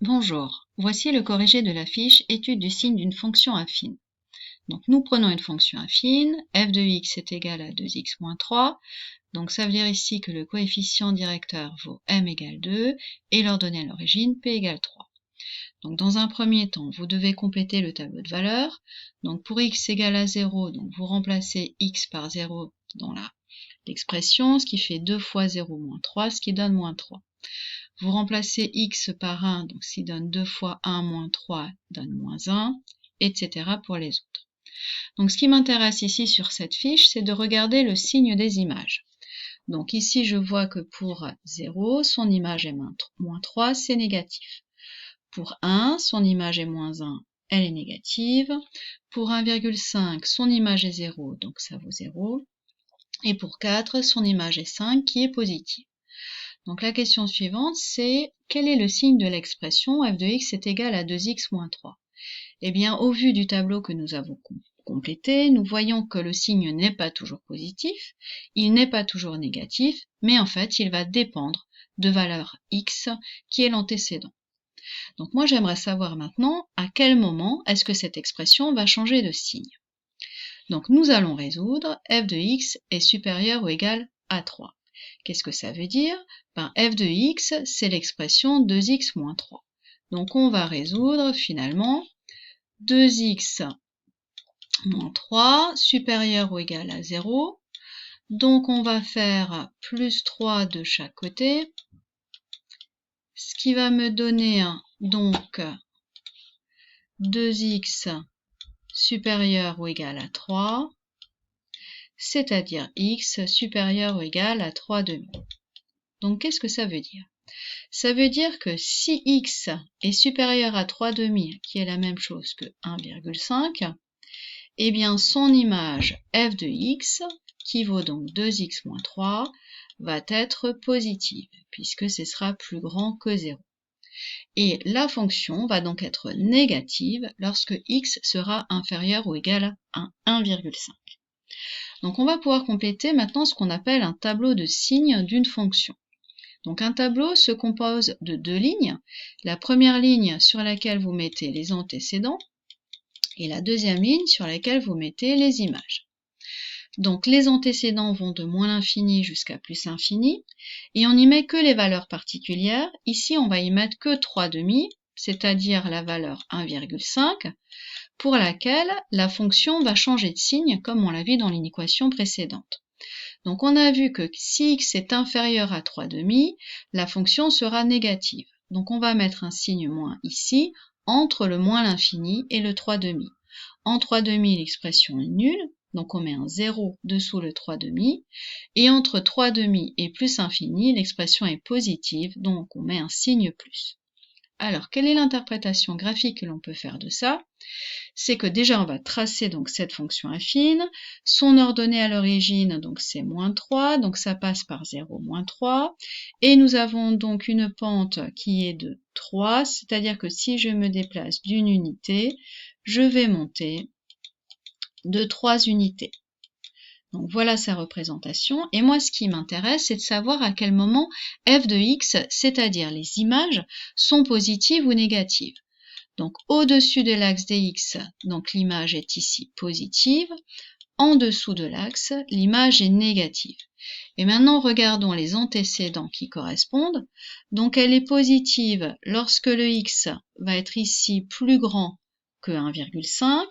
Bonjour, voici le corrigé de la fiche étude du signe d'une fonction affine. Donc nous prenons une fonction affine, f de x est égal à 2x moins 3, donc ça veut dire ici que le coefficient directeur vaut m égale 2 et l'ordonnée à l'origine p égale 3. Donc dans un premier temps, vous devez compléter le tableau de valeurs. Donc pour x égale à 0, donc vous remplacez x par 0 dans l'expression, ce qui fait 2 fois 0 moins 3, ce qui donne moins 3. Vous remplacez x par 1, donc ce qui donne 2 fois 1 moins 3 donne moins 1, etc. pour les autres. Donc ce qui m'intéresse ici sur cette fiche, c'est de regarder le signe des images. Donc ici, je vois que pour 0, son image est moins 3, c'est négatif. Pour 1, son image est moins 1, elle est négative. Pour 1,5, son image est 0, donc ça vaut 0. Et pour 4, son image est 5, qui est positive. Donc la question suivante, c'est quel est le signe de l'expression f de x est égal à 2x moins 3? Eh bien, au vu du tableau que nous avons complété, nous voyons que le signe n'est pas toujours positif, il n'est pas toujours négatif, mais en fait, il va dépendre de valeur x qui est l'antécédent. Donc moi, j'aimerais savoir maintenant à quel moment est-ce que cette expression va changer de signe. Donc nous allons résoudre f de x est supérieur ou égal à 3. Qu'est-ce que ça veut dire? F de x, c'est l'expression 2x moins 3. Donc on va résoudre finalement 2x moins 3 supérieur ou égal à 0. Donc on va faire plus 3 de chaque côté, ce qui va me donner donc 2x supérieur ou égal à 3, c'est-à-dire x supérieur ou égal à 3 demi. Donc qu'est-ce que ça veut dire? Ça veut dire que si x est supérieur à 3 demi, qui est la même chose que 1,5, eh bien son image f de x, qui vaut donc 2x moins 3, va être positive, puisque ce sera plus grand que 0. Et la fonction va donc être négative lorsque x sera inférieur ou égal à 1,5. Donc on va pouvoir compléter maintenant ce qu'on appelle un tableau de signes d'une fonction. Donc un tableau se compose de deux lignes. La première ligne sur laquelle vous mettez les antécédents et la deuxième ligne sur laquelle vous mettez les images. Donc les antécédents vont de moins l'infini jusqu'à plus l'infini et on n'y met que les valeurs particulières. Ici on va y mettre que 3 demi, c'est-à-dire la valeur 1,5 pour laquelle la fonction va changer de signe comme on l'a vu dans l'équation précédente. Donc on a vu que si x est inférieur à 3 demi, la fonction sera négative. Donc on va mettre un signe moins ici, entre le moins l'infini et le 3 demi. En 3 demi, l'expression est nulle, donc on met un 0 dessous le 3 demi. Et entre 3 demi et plus infini, l'expression est positive, donc on met un signe plus. Alors, quelle est l'interprétation graphique que l'on peut faire de ça? C'est que déjà on va tracer donc cette fonction affine, son ordonnée à l'origine donc c'est moins 3, donc ça passe par 0, moins 3, et nous avons donc une pente qui est de 3, c'est-à-dire que si je me déplace d'une unité, je vais monter de 3 unités. Donc voilà sa représentation, et moi ce qui m'intéresse c'est de savoir à quel moment f de x, c'est-à-dire les images, sont positives ou négatives. Donc au-dessus de l'axe dx, donc l'image est ici positive, en dessous de l'axe, l'image est négative. Et maintenant regardons les antécédents qui correspondent. Donc elle est positive lorsque le x va être ici plus grand que 1,5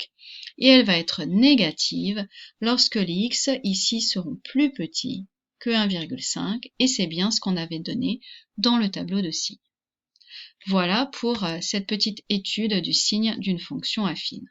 et elle va être négative lorsque les x ici seront plus petits que 1,5 et c'est bien ce qu'on avait donné dans le tableau de signes. Voilà pour cette petite étude du signe d'une fonction affine.